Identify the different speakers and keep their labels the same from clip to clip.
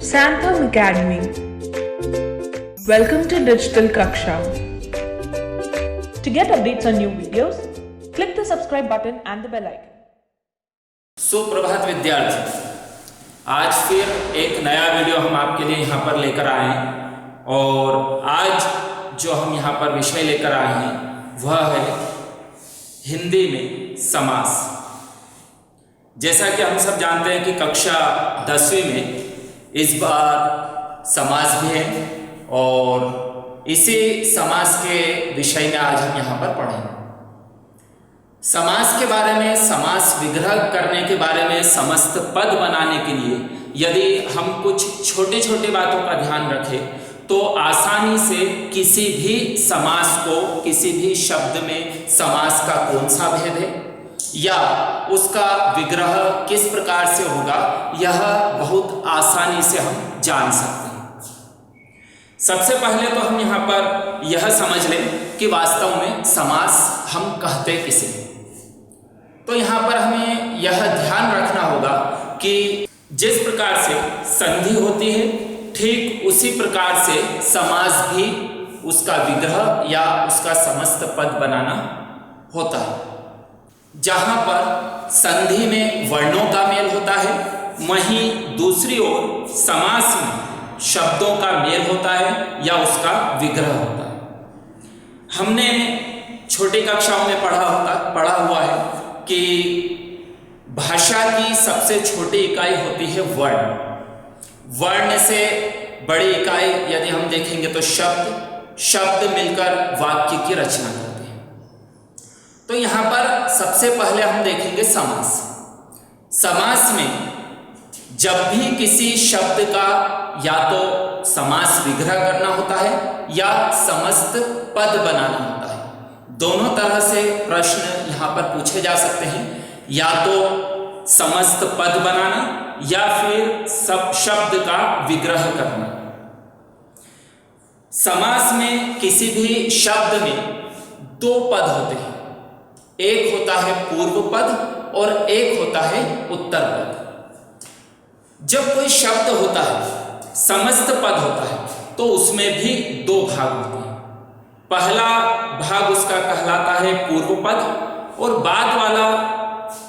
Speaker 1: Santham Academy. Welcome to Digital Kaksha. To get updates on new videos, click the subscribe button and the bell icon.
Speaker 2: सुप्रभात विद्यार्थी, आज फिर एक नया video हम आपके लिए यहाँ पर लेकर आए हैं और आज जो हम यहाँ पर विषय लेकर आए हैं वह है हिंदी में समास। जैसा कि हम सब जानते हैं कि कक्षा 10वीं में इस बार समास भी है और इसी समास के विषय में आज हम यहाँ पर पढ़ेंगे। समास के बारे में, समास विग्रह करने के बारे में, समस्त पद बनाने के लिए यदि हम कुछ छोटे छोटे बातों का ध्यान रखें तो आसानी से किसी भी समास को, किसी भी शब्द में समास का कौन सा भेद है या उसका विग्रह किस प्रकार से होगा, यह बहुत आसानी से हम जान सकते हैं। सबसे पहले तो हम यहाँ पर यह समझ लें कि वास्तव में समास हम कहते किसे। तो यहाँ पर हमें यह ध्यान रखना होगा कि जिस प्रकार से संधि होती है ठीक उसी प्रकार से समास भी उसका विग्रह या उसका समस्त पद बनाना होता है। जहाँ पर संधि में वर्णों का मेल होता है वहीं दूसरी ओर समास में शब्दों का मेल होता है या उसका विग्रह होता है। हमने छोटी कक्षाओं में पढ़ा हुआ है कि भाषा की सबसे छोटी इकाई होती है वर्ण। वर्ण से बड़ी इकाई यदि हम देखेंगे तो शब्द मिलकर वाक्य की रचना करते हैं। तो यहाँ पर सबसे पहले हम देखेंगे समास। समास में जब भी किसी शब्द का या तो समास विग्रह करना होता है या समस्त पद बनाना होता है, दोनों तरह से प्रश्न यहाँ पर पूछे जा सकते हैं। या तो समस्त पद बनाना या फिर सब शब्द का विग्रह करना। समास में किसी भी शब्द में दो पद होते हैं, एक होता है पूर्व पद और एक होता है उत्तर पद। जब कोई शब्द होता है, समस्त पद होता है, तो उसमें भी दो भाग होते हैं। पहला भाग उसका कहलाता है पूर्व पद और बाद वाला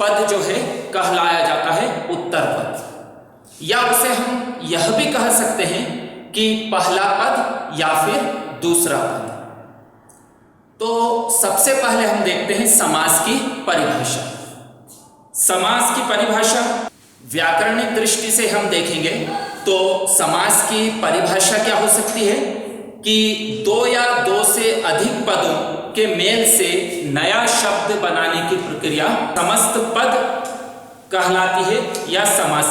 Speaker 2: पद जो है कहलाया जाता है उत्तर पद। या उसे हम यह भी कह सकते हैं कि पहला पद या फिर दूसरा पद। तो सबसे पहले हम देखते हैं समास की परिभाषा। समास की परिभाषा व्याकरणिक दृष्टि से हम देखेंगे तो समास की परिभाषा क्या हो सकती है कि दो या दो से अधिक पदों के मेल से नया शब्द बनाने की प्रक्रिया समस्त पद कहलाती है या समास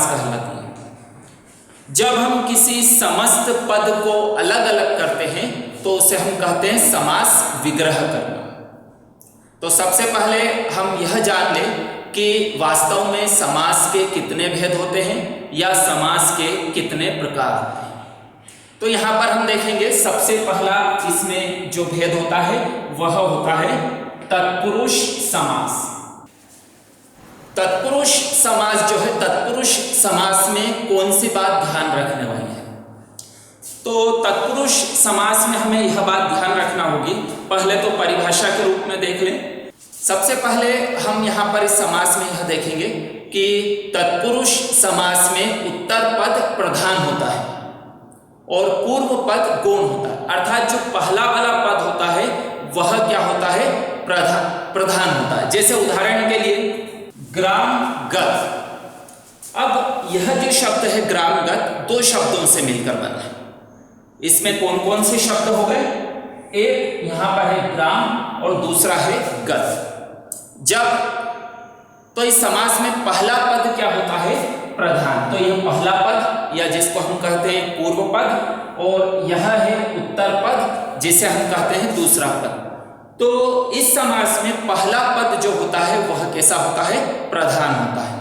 Speaker 2: कहलाती है। जब हम किसी समस्त पद को अलग अलग करते हैं तो उसे हम कहते हैं समास विग्रह करना। तो सबसे पहले हम यह जान लें कि वास्तव में समास के कितने भेद होते हैं या समास के कितने प्रकार होते हैं। तो यहाँ पर हम देखेंगे सबसे पहला इसमें जो भेद होता है वह होता है तत्पुरुष समास। तत्पुरुष समास जो है, तत्पुरुष समास में कौन सी बात ध्यान रखने वाली है? तो तत्पुरुष समास में हमें यह बात ध्यान रखना होगी। पहले तो परिभाषा के रूप में देख लें। सबसे पहले हम यहाँ पर इस समास में यह देखेंगे कि तत्पुरुष समास में उत्तर पद प्रधान होता है और पूर्व पद गौण होता है। अर्थात जो पहला वाला पद होता है वह क्या होता है? प्रधान होता है। जैसे उदाहरण के लिए ग्रामगत। अब यह जो शब्द है ग्रामगत दो शब्दों से मिलकर बना है। इसमें कौन कौन से शब्द हो गए? एक यहां पर है ग्राम और दूसरा है गत। जब तो इस समास में पहला पद क्या होता है? प्रधान। तो यह पहला पद या जिसको हम कहते हैं पूर्व पद और यह है उत्तर पद जिसे हम कहते हैं दूसरा पद। तो इस समास में पहला पद जो होता है वह कैसा होता है? प्रधान होता है।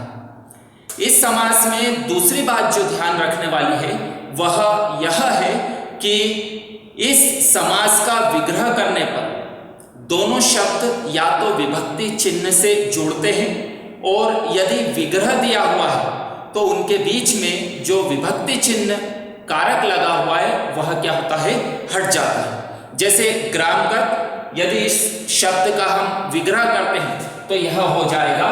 Speaker 2: इस समास में दूसरी बात जो ध्यान रखने वाली है वह यह है कि इस समास का विग्रह करने पर दोनों शब्द या तो विभक्ति चिन्ह से जुड़ते हैं और यदि विग्रह दिया हुआ है तो उनके बीच में जो विभक्ति चिन्ह कारक लगा हुआ है वह क्या होता है, हट जाता है। जैसे ग्रामगत, यदि इस शब्द का हम विग्रह करते हैं तो यह हो जाएगा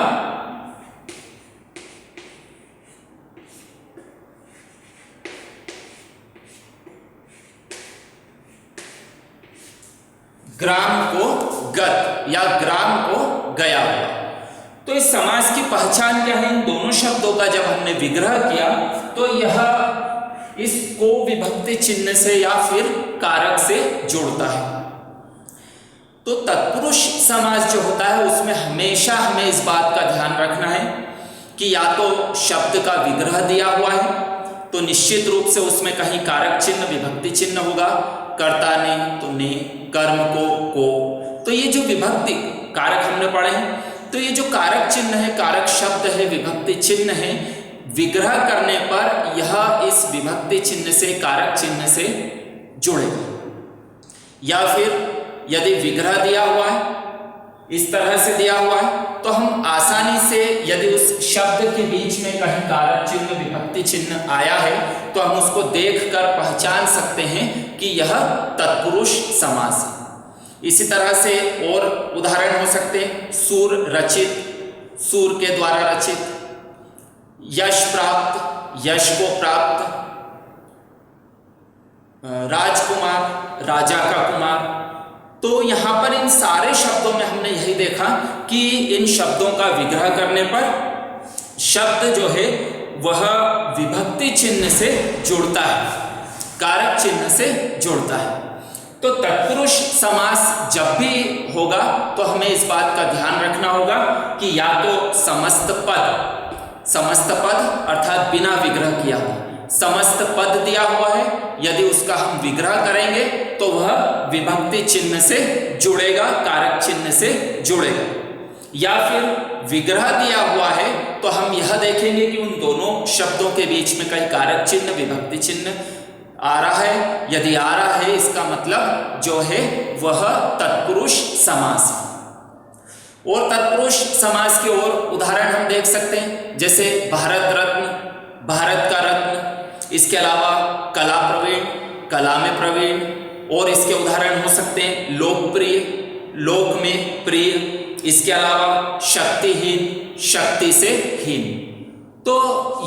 Speaker 2: ग्राम को गत या ग्राम को गया हुआ। तो इस समास की पहचान क्या है, इन दोनों शब्दों का जब हमने विग्रह किया तो यह इसको विभक्ति चिन्ह से या फिर कारक से जोड़ता है। तो तत्पुरुष समास जो होता है उसमें हमेशा हमें इस बात का ध्यान रखना है कि या तो शब्द का विग्रह दिया हुआ है तो निश्चित रूप से उसमें कहीं कारक चिन्ह विभक्ति चिन्ह होगा, कर्ता ने तो ने, कर्म को। तो ये जो विभक्ति कारक हमने पढ़े हैं, तो ये जो कारक चिन्ह है, कारक शब्द है, विभक्ति चिन्ह है, विग्रह करने पर यह इस विभक्ति चिन्ह से कारक चिन्ह से जुड़ेगा। या फिर यदि विग्रह दिया हुआ है, इस तरह से दिया हुआ है, तो हम आसानी से यदि उस शब्द के बीच में कहीं कारक चिन्ह विभक्ति चिन्ह आया है तो हम उसको देखकर पहचान सकते हैं कि यह तत्पुरुष समास है। इसी तरह से और उदाहरण हो सकते हैं, सूर रचित, सूर के द्वारा रचित, यश प्राप्त, यश को प्राप्त, राजकुमार, राजा का कुमार। तो यहाँ पर इन सारे शब्दों में हमने यही देखा कि इन शब्दों का विग्रह करने पर शब्द जो है वह विभक्ति चिन्ह से जुड़ता है, कारक चिन्ह से जुड़ता है। तो तत्पुरुष समास जब भी होगा तो हमें इस बात का ध्यान रखना होगा कि या तो समस्त पद अर्थात बिना विग्रह किया हुआ समस्त पद दिया हुआ है, यदि उसका हम विग्रह करेंगे तो वह विभक्ति चिन्ह से जुड़ेगा, कारक चिन्ह से जुड़ेगा। या फिर विग्रह दिया हुआ है तो हम यह देखेंगे कि उन दोनों शब्दों के बीच में कहीं कारक चिन्ह विभक्ति चिन्ह आ रहा है। यदि आ रहा है इसका मतलब जो है वह तत्पुरुष समास है। और तत्पुरुष समास के और उदाहरण हम देख सकते हैं, जैसे भारत रत्न, भारत का रत्न, इसके अलावा कला प्रवीण, कला में प्रवीण, और इसके उदाहरण हो सकते हैं लोकप्रिय, लोक में प्रिय, इसके अलावा शक्तिहीन, शक्ति से हीन। तो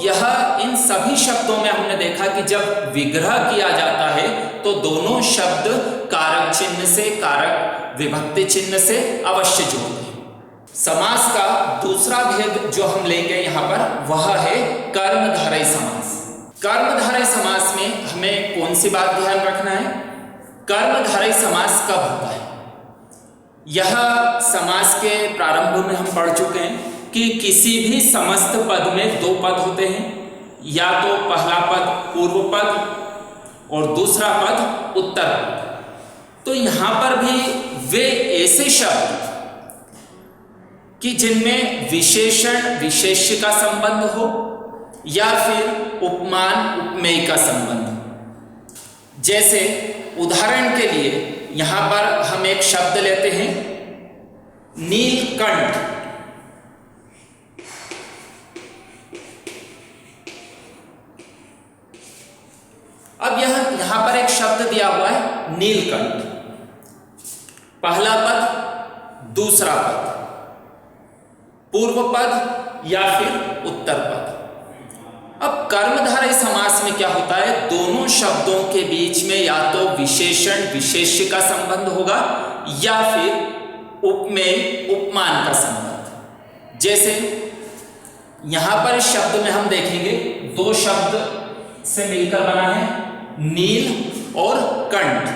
Speaker 2: यह इन सभी शब्दों में हमने देखा कि जब विग्रह किया जाता है तो दोनों शब्द कारक चिन्ह से, कारक विभक्ति चिन्ह से अवश्य जुड़ते हैं। समास का दूसरा भेद जो हम लेंगे यहाँ पर वह है कर्मधारय समास। कर्मधारय समास में हमें कौन सी बात ध्यान रखना है, कर्मधारय समास कब होता है। यह समास के प्रारंभ में हम पढ़ चुके हैं कि किसी भी समस्त पद में दो पद होते हैं, या तो पहला पद पूर्व पद और दूसरा पद उत्तर पद। तो यहाँ पर भी वे ऐसे शब्द कि जिनमें विशेषण विशेष्य का संबंध हो या फिर उपमान उपमेय का संबंध हो। जैसे उदाहरण के लिए यहां पर हम एक शब्द लेते हैं नीलकंठ। अब यहां पर एक शब्द दिया हुआ है नीलकंठ, पहला पद, दूसरा पद, पूर्व पद या फिर उत्तर पद। अब कर्मधारय समास में क्या होता है, दोनों शब्दों के बीच में या तो विशेषण विशेष्य का संबंध होगा या फिर उपमेय उपमान का संबंध। जैसे यहां पर इस शब्द में हम देखेंगे दो शब्द से मिलकर बना है नील और कंठ,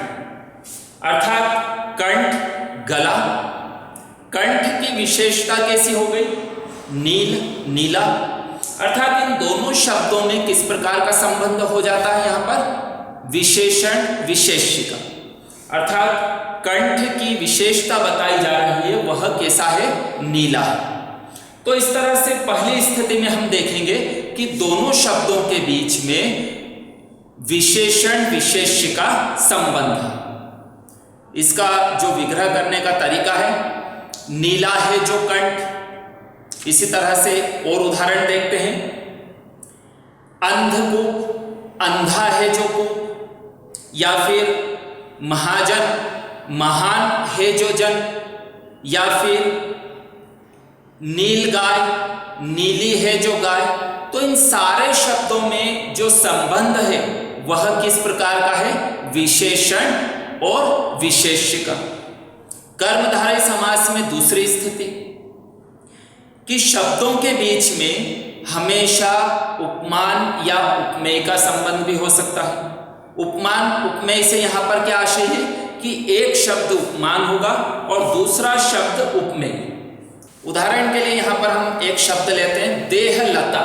Speaker 2: अर्थात कंठ गला। कंठ की विशेषता कैसी हो गई, नील नीला, अर्थात इन दोनों शब्दों में किस प्रकार का संबंध हो जाता है, यहां पर विशेषण विशेष्य का, अर्थात कंठ की विशेषता बताई जा रही है वह कैसा है, नीला है। तो इस तरह से पहली स्थिति में हम देखेंगे कि दोनों शब्दों के बीच में विशेषण विशेष्य का संबंध है। इसका जो विग्रह करने का तरीका है, नीला है जो कंठ, इसी तरह से और उदाहरण देखते हैं। अंधकूप, अंधा है जो कूप, या फिर महाजन, महान है जो जन, या फिर नील गाय, नीली है जो गाय। तो इन सारे शब्दों में जो संबंध है वह किस प्रकार का है? विशेषण और विशेष्य का। कर्मधारय समास में दूसरी स्थिति कि शब्दों के बीच में हमेशा उपमान या उपमेय का संबंध भी हो सकता है। उपमान उपमेय से यहां पर क्या आशय है कि एक शब्द उपमान होगा और दूसरा शब्द उपमेय। उदाहरण के लिए यहां पर हम एक शब्द लेते हैं, देहलता।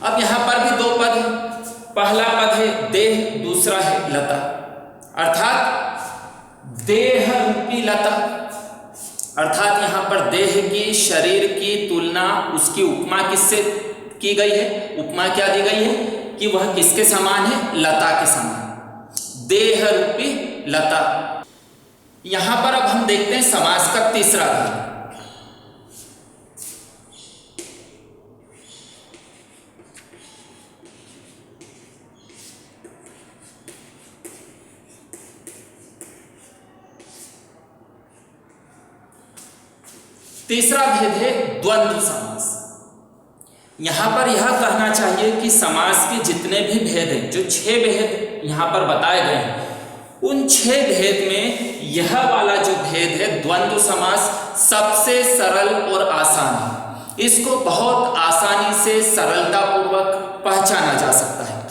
Speaker 2: अब यहां पर भी दो पद हैं, पहला पद है देह, दूसरा है लता, अर्थात देह रूपी लता। अर्थात यहां पर देह की, शरीर की तुलना, उसकी उपमा किससे की गई है? उपमा क्या दी गई है कि वह किसके समान है? लता के समान, देह रूपी लता। यहां पर अब हम देखते हैं समास का तीसरा भेद। तीसरा भेद है द्वंद्व समास। यहां पर यह कहना चाहिए कि समास के जितने भी भेद हैं, जो 6 भेद यहां पर बताए गए हैं, उन 6 भेद में यह वाला जो भेद है द्वंद्व समास सबसे सरल और आसान है। इसको बहुत आसानी से सरलता पूर्वक पहचाना जा सकता है।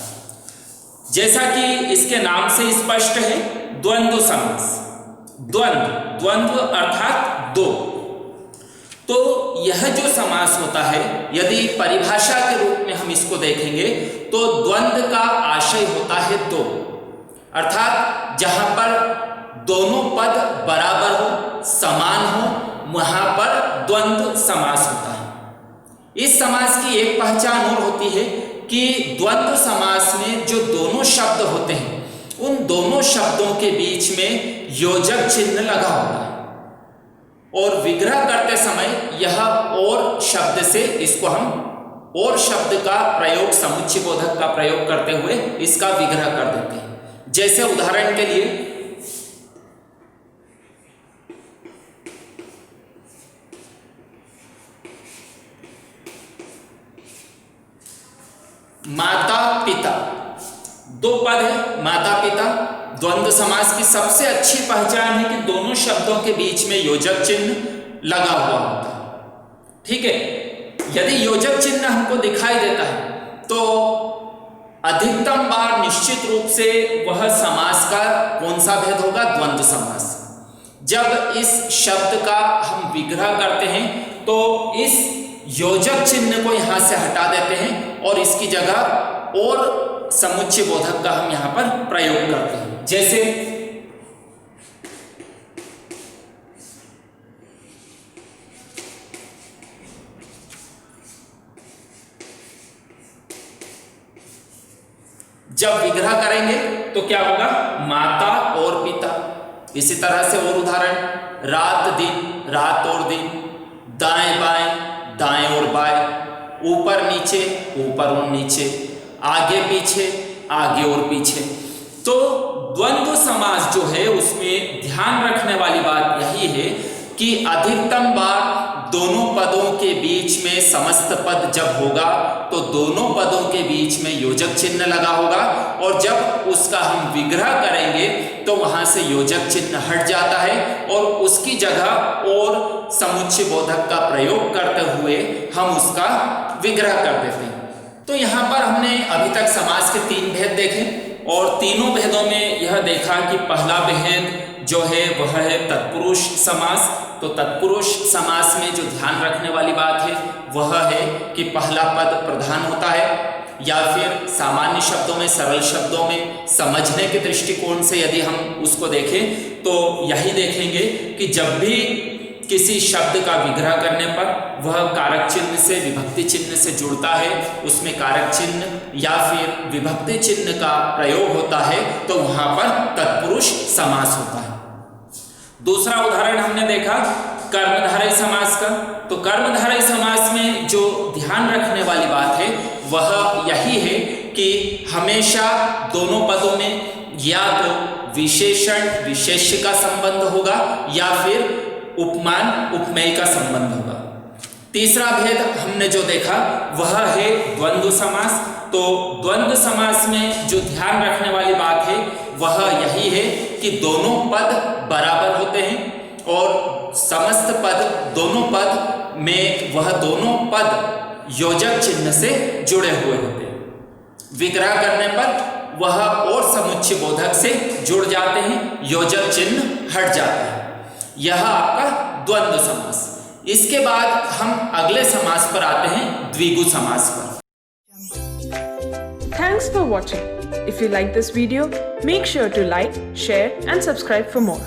Speaker 2: जैसा कि इसके नाम से स्पष्ट है, द्वंद्व समास। द्वंद्व, द्वंद्व अर्थात दो। तो यह जो समास होता है, यदि परिभाषा के रूप में हम इसको देखेंगे तो द्वंद्व का आशय होता है दो, अर्थात जहां पर दोनों पद बराबर हो, समान हो, वहां पर द्वंद्व समास होता है। इस समास की एक पहचान और होती है कि द्वंद्व समास में जो दोनों शब्द होते हैं, उन दोनों शब्दों के बीच में योजक चिन्ह लगा होता है और विग्रह करते समय यह और शब्द से, इसको हम और शब्द का प्रयोग, समुच्चय बोधक का प्रयोग करते हुए इसका विग्रह कर देते हैं। जैसे उदाहरण के लिए माता पिता, दो पद है माता पिता। द्वंद्व समास की सबसे अच्छी पहचान है कि दोनों शब्दों के बीच में योजक चिन्ह लगा हुआ होता है। ठीक है, यदि योजक चिन्ह हमको दिखाई देता है तो अधिकतम बार निश्चित रूप से वह समास का कौन सा भेद होगा? द्वंद्व समास। जब इस शब्द का हम विग्रह करते हैं तो इस योजक चिन्ह को यहां से हटा देते हैं और इसकी जगह और समुच्चय बोधक का हम यहां पर प्रयोग करते हैं। जैसे जब विग्रह करेंगे तो क्या होगा? माता और पिता। इसी तरह से और उदाहरण, रात दिन, रात और दिन, दाएं बाएं, दाएं और बाएं, ऊपर नीचे, ऊपर और नीचे, आगे पीछे, आगे और पीछे। तो द्वंद्व समास जो है उसमें ध्यान रखने वाली बात यही है कि अधिकतम बार दोनों पदों के बीच में समस्त पद जब होगा तो दोनों पदों के बीच में योजक चिन्ह लगा होगा और जब उसका हम विग्रह करेंगे तो वहां से योजक चिन्ह हट जाता है और उसकी जगह और समुच्चय बोधक का प्रयोग करते हुए हम उसका विग्रह कर देते हैं। तो यहां पर हमने अभी तक समास के 3 भेद देखे और तीनों भेदों में यह देखा कि पहला भेद जो है वह है तत्पुरुष समास। तो तत्पुरुष समास में जो ध्यान रखने वाली बात है वह है कि पहला पद प्रधान होता है, या फिर सामान्य शब्दों में, सरल शब्दों में समझने के दृष्टिकोण से यदि हम उसको देखें तो यही देखेंगे कि जब भी किसी शब्द का विग्रह करने पर वह कारक चिन्ह से, विभक्ति चिन्ह से जुड़ता है, उसमें कारक चिन्ह या फिर विभक्ति चिन्ह का प्रयोग होता है तो वहां पर तत्पुरुष समास होता है। दूसरा उदाहरण हमने देखा कर्मधारय समास का। तो कर्मधारय समास में जो ध्यान रखने वाली बात है वह यही है कि हमेशा दोनों पदों में या तो विशेषण विशेष्य का संबंध होगा या फिर उपमान उपमेय का संबंध होगा। तीसरा भेद हमने जो देखा वह है द्वंद्व समास। तो द्वंद्व समास में जो ध्यान रखने वाली बात है वह यही है कि दोनों पद बराबर होते हैं और समस्त पद दोनों पद में वह दोनों पद योजक चिन्ह से जुड़े हुए होते हैं। विग्रह करने पर वह और समुच्चय बोधक से जुड़ जाते हैं, योजक चिन्ह हट जाता है। यह आपका द्वंद्व समास। इसके बाद हम अगले समास पर आते हैं, द्विगु समास पर।
Speaker 1: Thanks for watching. If you like this video, make sure to like, share and subscribe for more.